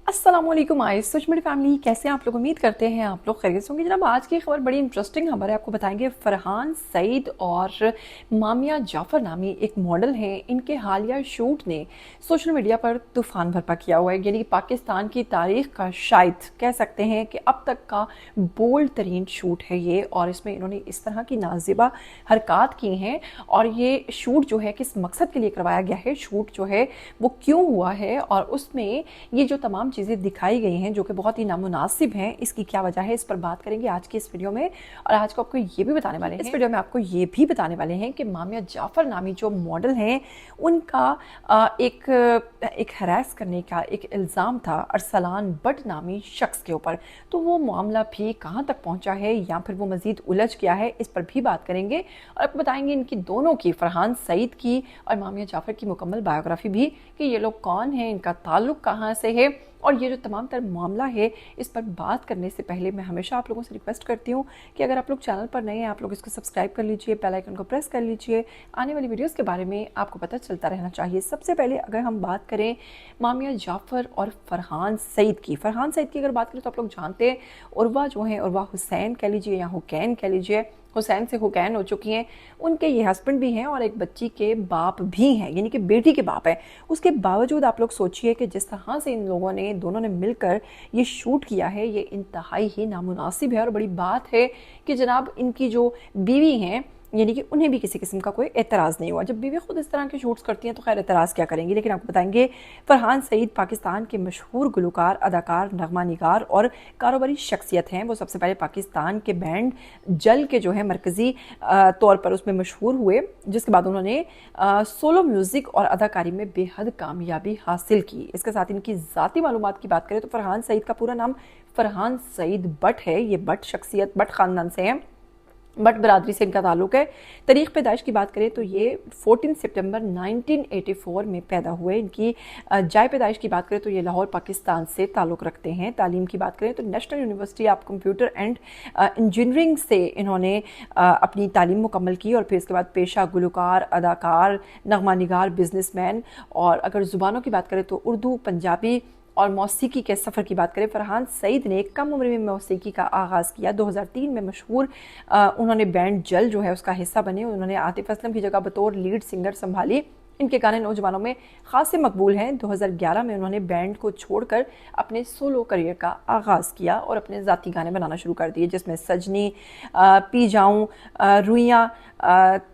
अस्सलाम वालेकुम सोच मेरी फैमिली, कैसे हैं आप लोग? उम्मीद करते हैं आप लोग खैरियत से होंगे। जनाब, आज की खबर बड़ी इंटरेस्टिंग खबर है। आपको बताएंगे फरहान सईद और मामिया जाफर नामी एक मॉडल हैं। इनके हालिया शूट ने सोशल मीडिया पर तूफान बर्पा किया हुआ है। यानी कि पाकिस्तान की तारीख का शायद कह सकते हैं कि अब तक का बोल्ड तरीन शूट है ये, और इसमें इन्होंने इस तरह की नाजिबा हरकत की हैं। और ये शूट जो है किस मकसद के लिए करवाया गया है, शूट जो है वो क्यों हुआ है, और उसमें ये जो तमाम चीज़ें दिखाई गई हैं जो कि बहुत ही नामुनासिब हैं, इसकी क्या वजह है, इस पर बात करेंगे आज की इस वीडियो में। और आज को आपको ये भी बताने वाले हैं, इस वीडियो में आपको ये भी बताने वाले हैं कि मामिया जाफर नामी जो मॉडल हैं उनका एक हरास करने का एक इल्ज़ाम था अरसलान बट नामी शख्स के ऊपर। तो वो मामला भी कहाँ तक पहुँचा है या फिर वो मज़ीद उलझ गया है, इस पर भी बात करेंगे। और आपको बताएंगे इनकी दोनों की, फरहान सईद की और मामिया जाफर की मुकम्मल बायोग्राफी भी, कि ये लोग कौन हैं, इनका ताल्लुक़ कहाँ से है, और ये जो तमाम तर मामला है इस पर बात करने से पहले मैं हमेशा आप लोगों से रिक्वेस्ट करती हूँ कि अगर आप लोग चैनल पर नए हैं, आप लोग इसको सब्सक्राइब कर लीजिए, बेल आइकन को प्रेस कर लीजिए। आने वाली वीडियोस के बारे में आपको पता चलता रहना चाहिए। सबसे पहले अगर हम बात करें मामिया जाफर और फरहान सईद की अगर बात करें तो आप लोग जानते हैं उर्वा जो है, उर्वा हुसैन कह लीजिए या हुकैन कह लीजिए, हुसैन से हुकैन हो चुकी हैं। उनके ये हस्बैंड भी हैं और एक बच्ची के बाप भी हैं, यानी कि बेटी के बाप हैं। उसके बावजूद आप लोग सोचिए कि जिस तरह से इन लोगों ने, दोनों ने मिलकर ये शूट किया है, ये इंतहाई ही नामुनासिब है। और बड़ी बात है कि जनाब इनकी जो बीवी हैं, यानी कि उन्हें भी किसी किस्म का कोई एतराज़ नहीं हुआ। जब बीवी खुद इस तरह के शूट्स करती हैं तो खैर एतराज़ क्या करेंगी। लेकिन आपको बताएंगे फरहान सईद पाकिस्तान के मशहूर गुलकार, अदाकार, नगमा निगार और कारोबारी शख्सियत हैं। वो सबसे पहले पाकिस्तान के बैंड जल के जो है मरकज़ी तौर पर उसमें मशहूर हुए, जिसके बाद उन्होंने सोलो म्यूज़िक और अदाकारी में बेहद कामयाबी हासिल की। इसके साथ इनकी ज़ाती मालूमात की बात करें तो फरहान सईद का पूरा नाम फरहान सईद बट है। ये बट शख्सियत, बट ख़ानदान से हैं, बट बरादरी से इनका ताल्लुक़ है। तारीख़ पैदाइश की बात करें तो ये 14 सितंबर 1984 में पैदा हुए। इनकी जाय पैदाइश की बात करें तो ये लाहौर पाकिस्तान से ताल्लुक़ रखते हैं। तालीम की बात करें तो national university of computer and engineering से इन्होंने अपनी तालीम मुकम्मल की, और फिर इसके बाद पेशा गुलकार, अदाकार, नगमा निगार, बिजनेसमैन। और अगर ज़ुबानों की बात करें तो उर्दू, पंजाबी और मौसीकी के सफ़र की बात करें, फरहान सईद ने कम उम्र में मौसीकी का आगाज़ किया। 2003 में मशहूर उन्होंने बैंड जल जो है उसका हिस्सा बने। उन्होंने आतिफ असलम की जगह बतौर लीड सिंगर संभाली। इनके गाने नौजवानों में खासे मकबूल हैं। 2011 में उन्होंने बैंड को छोड़कर अपने सोलो करियर का आगाज़ किया और अपने ज़ाती गाने बनाना शुरू कर दिए, जिसमें सजनी, पी जाऊँ, रुइयाँ,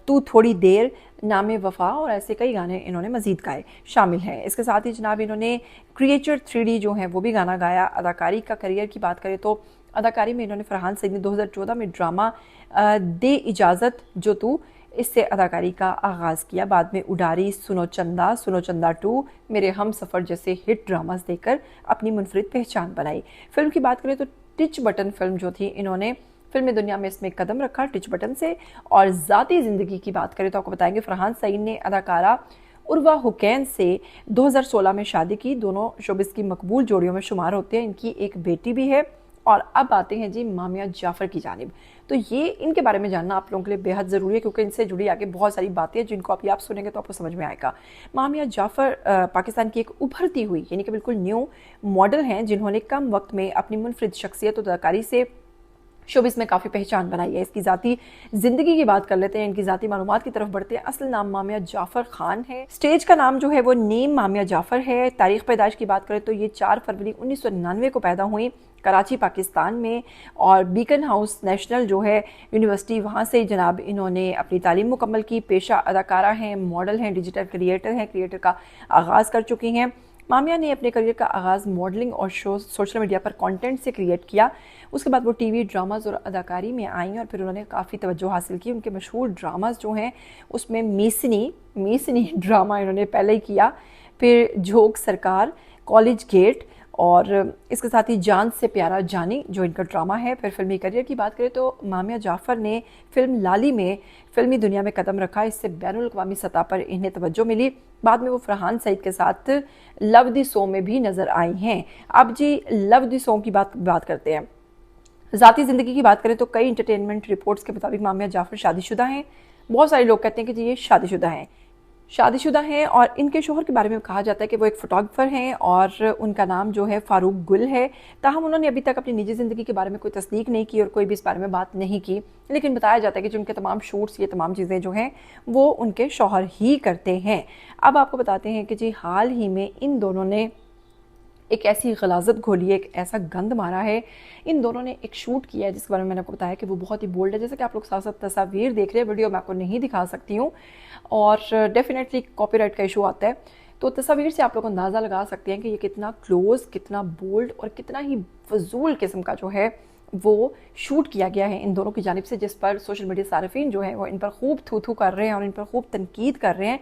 तू थोड़ी देर, नामे वफ़ा और ऐसे कई गाने इन्होंने मज़ीद गाए शामिल हैं। इसके साथ ही जनाब इन्होंने क्रिएचर 3D जो है वो भी गाना गाया। अदाकारी का करियर की बात करें तो अदाकारी में इन्होंने फरहान सईद ने 2014 में ड्रामा दे इजाज़त जो तू, इससे अदाकारी का आगाज़ किया। बाद में उडारी, सुनो चंदा 2, मेरे हम सफ़र जैसे हिट ड्रामास देकर अपनी मुनफरिद पहचान बनाई। फिल्म की बात करें तो टिच बटन फिल्म जो थी, इन्होंने फिल्मी दुनिया में इसमें कदम रखा टिच बटन से। और ज़ाती ज़िंदगी की बात करें तो आपको बताएंगे फरहान सईद ने अदाकारा उर्वा हुकैन से 2016 में शादी की। दोनों शोबिस की मकबूल जोड़ियों में शुमार होते हैं। इनकी एक बेटी भी है। और अब आते हैं जी मामिया जाफर की जानिब। तो ये इनके बारे में जानना आप लोगों के लिए बेहद ज़रूरी है, क्योंकि इनसे जुड़ी आगे बहुत सारी बातें हैं जिनको आप सुनेंगे तो आपको समझ में आएगा। मामिया जाफर पाकिस्तान की एक उभरती हुई, यानी कि बिल्कुल न्यू मॉडल हैं, जिन्होंने कम वक्त में अपनी मुनफरिद शख्सियत और अदाकारी से शोबिस में काफ़ी पहचान बनाई है। इसकी ज़ाती ज़िंदगी की बात कर लेते हैं, इनकी ज़ाती मालूमात की तरफ बढ़ते हैं। असल नाम मामिया जाफ़र ख़ान है। स्टेज का नाम जो है वो नेम मामिया जाफ़र है। तारीख़ पैदाइश की बात करें तो ये 4 फरवरी 1999 को पैदा हुई कराची पाकिस्तान में। और बीकन हाउस नेशनल जो है यूनिवर्सिटी, वहाँ से जनाब इन्होंने अपनी तालीम मुकम्मल की। पेशा अदाकारा हैं, मॉडल हैं, डिजिटल क्रिएटर का आगाज़ कर चुकी हैं। मामिया ने अपने करियर का आगाज़ मॉडलिंग और सोशल मीडिया पर कंटेंट से क्रिएट किया। उसके बाद वो टीवी ड्रामाज और अदाकारी में आई और फिर उन्होंने काफ़ी तवज्जो हासिल की। उनके मशहूर ड्रामाज जो हैं उसमें मीसनी ड्रामा इन्होंने पहले ही किया, फिर झोंक सरकार, कॉलेज गेट, और इसके साथ ही जान से प्यारा जानी जो इनका ड्रामा है। फिर फिल्मी करियर की बात करें तो मामिया जाफ़र ने फिल्म लाली में फिल्मी दुनिया में कदम रखा। इससे बैनुल अक़वामी सतह पर इन्हें तवज्जो मिली। बाद में वो फरहान सईद के साथ लव दी सो में भी नज़र आई हैं। अब जी लव दी सो की बात करते हैं। ज़ाती ज़िंदगी की बात करें तो कई इंटरटेनमेंट रिपोर्ट्स के मुताबिक मामिया जाफ़र शादीशुदा हैं। बहुत सारे लोग कहते हैं कि जी ये शादीशुदा हैं। शादीशुदा हैं और इनके शोहर के बारे में कहा जाता है कि वो एक फ़ोटोग्राफ़र हैं और उनका नाम जो है फ़ारूक गुल है। ताहम उन्होंने अभी तक अपनी निजी ज़िंदगी के बारे में कोई तस्दीक नहीं की और कोई भी इस बारे में बात नहीं की, लेकिन बताया जाता है कि जो उनके तमाम शूट्स, ये तमाम चीज़ें जो हैं वो उनके शौहर ही करते हैं। अब आपको बताते हैं कि जी हाल ही में इन दोनों ने एक ऐसी गलाज़त घोली है, एक ऐसा गंद मारा है। इन दोनों ने एक शूट किया है जिसके बारे में मैंने आपको बताया कि वो बहुत ही बोल्ड है। जैसे कि आप लोग साथ साथ तस्वीर देख रहे हैं, वीडियो मैं आपको नहीं दिखा सकती हूँ और डेफिनेटली कॉपीराइट का इशू आता है, तो तस्वीर से आप लोग अंदाज़ा लगा सकते हैं कि ये कितना क्लोज, कितना बोल्ड और कितना ही फजूल किस्म का जो है वो शूट किया गया है इन दोनों की जानिब से, जिस पर सोशल मीडिया सार्फिन जो है वो इन पर खूब थू थू कर रहे हैं और इन पर खूब तनकीद कर रहे हैं।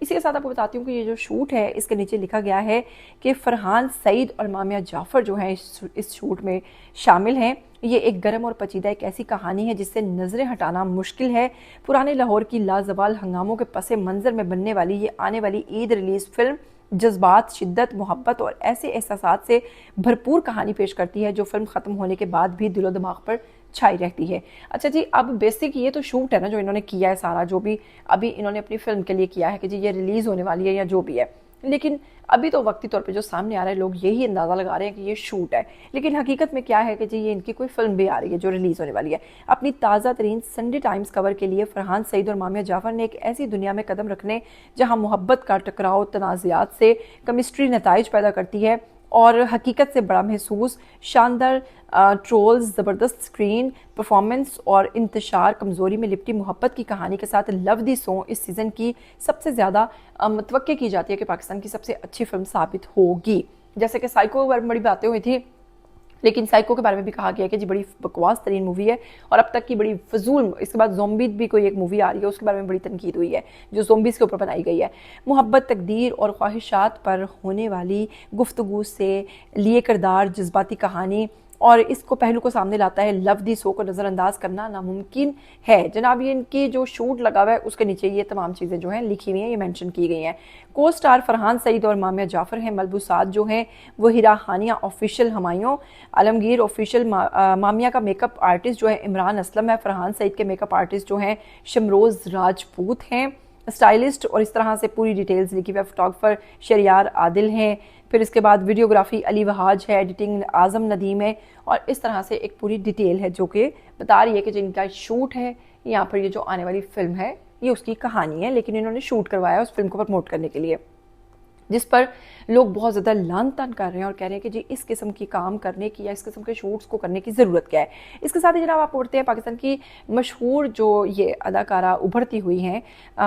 इसी के साथ आपको बताती हूँ कि ये जो शूट है इसके नीचे लिखा गया है कि फरहान सईद और मामिया जाफ़र जो हैं इस शूट में शामिल हैं। ये एक गर्म और पचीदा एक ऐसी कहानी है जिससे नज़रें हटाना मुश्किल है। पुराने लाहौर की लाजवाल हंगामों के पस मंज़र में बनने वाली ये आने वाली ईद रिलीज़ फिल्म जज्बात, शिद्दत, मोहब्बत और ऐसे एहसासात से भरपूर कहानी पेश करती है जो फिल्म ख़त्म होने के बाद भी दिलो दिमाग पर छाई रहती है। अच्छा जी, अब बेसिक ये तो शूट है ना जो इन्होंने किया है सारा, जो भी अभी इन्होंने अपनी फिल्म के लिए किया है कि जी ये रिलीज़ होने वाली है या जो भी है, लेकिन अभी तो वक्ती तौर पे जो सामने आ रहा है लोग यही अंदाज़ा लगा रहे हैं कि ये शूट है, लेकिन हकीकत में क्या है कि जी ये इनकी कोई फिल्म भी आ रही है जो रिलीज़ होने वाली है। अपनी ताज़ा तरीन संडे टाइम्स कवर के लिए फरहान सईद और मामिया जाफ़र ने एक ऐसी दुनिया में कदम रखने जहाँ मोहब्बत का टकराव तनाज़ात से केमिस्ट्री नताइज पैदा करती है और हकीकत से बड़ा महसूस, शानदार ट्रोल्स, ज़बरदस्त स्क्रीन परफॉर्मेंस और इंतशार, कमज़ोरी में लिपटी मोहब्बत की कहानी के साथ लव दी सॉन्ग इस सीज़न की सबसे ज़्यादा मतवक्के की जाती है कि पाकिस्तान की सबसे अच्छी फिल्म साबित होगी। जैसे कि साइको के बारे में बड़ी बातें हुई थी, लेकिन साइको के बारे में भी कहा गया कि जी बड़ी बकवास तरीन मूवी है और अब तक की बड़ी फजूल। इसके बाद ज़ोंबीज़ भी कोई एक मूवी आ रही है, उसके बारे में बड़ी तनकीद हुई है जो ज़ोंबीज़ के ऊपर बनाई गई है। मोहब्बत, तकदीर और ख्वाहिशात पर होने वाली गुफ्तगू से लिए किरदार, जज्बाती कहानी और इसको पहलू को सामने लाता है। लव दी सो को नज़रअंदाज करना नामुमकिन है। जनाब ये इनकी जो शूट लगा हुआ है उसके नीचे ये तमाम चीज़ें जो हैं लिखी हुई हैं, ये मेंशन की गई हैं। को स्टार फरहान सईद और मामिया जाफ़र हैं। मलबूसात जो हैं वो हिरा हानिया ऑफिशियल, हमायूं आलमगीर ऑफिशियल। मामिया का मेकअप आर्टिस्ट जो है इमरान असलम है। फरहान सईद के मेकअप आर्टिस्ट जो हैं शमरोज़ राजपूत हैं। स्टाइलिस्ट और इस तरह से पूरी डिटेल्स लिखी हुई है। फोटोग्राफर शरियार आदिल हैं। फिर इसके बाद वीडियोग्राफी अली वहाज है, एडिटिंग आज़म नदीम है और इस तरह से एक पूरी डिटेल है जो कि बता रही है कि जिनका शूट है यहाँ पर ये जो आने वाली फिल्म है ये उसकी कहानी है, लेकिन इन्होंने शूट करवाया उस फिल्म को प्रमोट करने के लिए, जिस पर लोग बहुत ज़्यादा लान तान कर रहे हैं और कह रहे हैं कि जी इस किस्म की काम करने की या इस किस्म के शूट्स को करने की ज़रूरत क्या है। इसके साथ ही जनाब आप पढ़ते हैं पाकिस्तान की मशहूर जो ये अदाकारा उभरती हुई हैं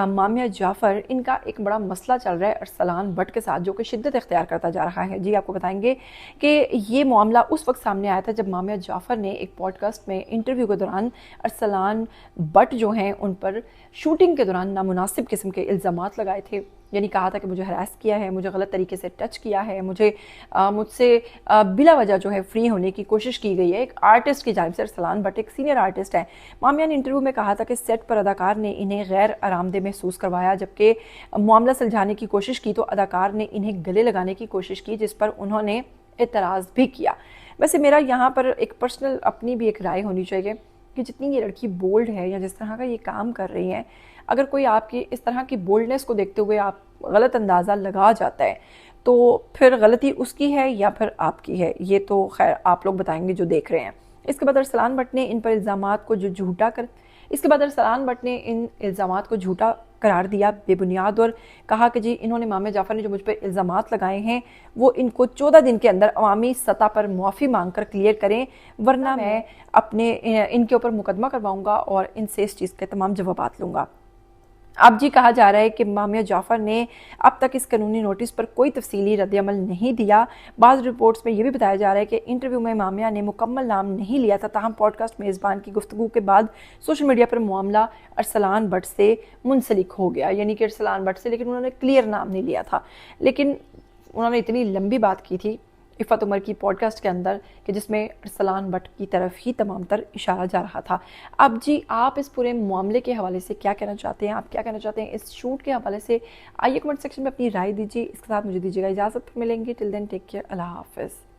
मामिया जाफ़र, इनका एक बड़ा मसला चल रहा है अरसलान बट के साथ जो कि शिद्दत इख्तियार करता जा रहा है। जी आपको बताएंगे कि ये मामला उस वक्त सामने आया था जब मामिया जाफ़र ने एक पॉडकास्ट में इंटरव्यू के दौरान अरसलान बट जो हैं उन पर शूटिंग के दौरान नामुनासिब किस्म के इल्ज़ामात लगाए थे। यानी कहा था कि मुझे हरास किया है, मुझे गलत तरीके से टच किया है, मुझसे बिला वजह जो है फ्री होने की कोशिश की गई है एक आर्टिस्ट की जानिब से। अरसलान बट एक सीनियर आर्टिस्ट है। मामिया ने इंटरव्यू में कहा था कि सेट पर अदाकार ने इन्हें गैर आरामदेह महसूस करवाया, जबकि मामला सुलझाने की कोशिश की तो अदाकार ने इन्हें गले लगाने की कोशिश की, जिस पर उन्होंने एतराज़ भी किया। वैसे मेरा यहाँ पर एक पर्सनल अपनी भी एक राय होनी चाहिए कि जितनी ये लड़की बोल्ड है या जिस तरह का ये काम कर रही है, अगर कोई आपकी इस तरह की बोल्डनेस को देखते हुए आप गलत अंदाज़ा लगा जाता है तो फिर गलती उसकी है या फिर आपकी है, ये तो खैर आप लोग बताएंगे जो देख रहे हैं। इसके बाद अरसलान बट ने इन पर इल्ज़ामात को झूठा करार दिया, बेबुनियाद, और कहा कि जी इन्होंने मामिया जाफ़र ने जो मुझ पर इल्ज़ामात लगाए हैं वो इनको 14 दिन के अंदर अवामी सतह पर मुआफ़ी मांगकर क्लियर करें, वरना मैं अपने इनके ऊपर मुकदमा करवाऊंगा और इनसे इस चीज़ के तमाम जवाबात लूँगा। अब जी कहा जा रहा है कि मामिया जाफ़र ने अब तक इस कानूनी नोटिस पर कोई तफसीली रद्द-ए-अमल नहीं दिया। बाज़ रिपोर्ट्स में यह भी बताया जा रहा है कि इंटरव्यू में मामिया ने मुकम्मल नाम नहीं लिया था, ताहम पॉडकास्ट मेज़बान की गुफ्तगू के बाद सोशल मीडिया पर मामला अरसलान बट से मुंसलिक हो गया, यानी कि अरसलान बट से, लेकिन उन्होंने क्लियर नाम नहीं लिया था। लेकिन उन्होंने इतनी लंबी बात की थी इफ़त उमर की पॉडकास्ट के अंदर कि जिसमें अरसलान बट की तरफ ही तमाम तर इशारा जा रहा था। अब जी आप इस पूरे मामले के हवाले से क्या कहना चाहते हैं, आप क्या कहना चाहते हैं इस शूट के हवाले से, आइए कमेंट सेक्शन में अपनी राय दीजिए। इसके साथ मुझे दीजिएगा इजाज़त, मिलेंगे। टिल देन टेक केयर, अल्लाह हाफ़िज़।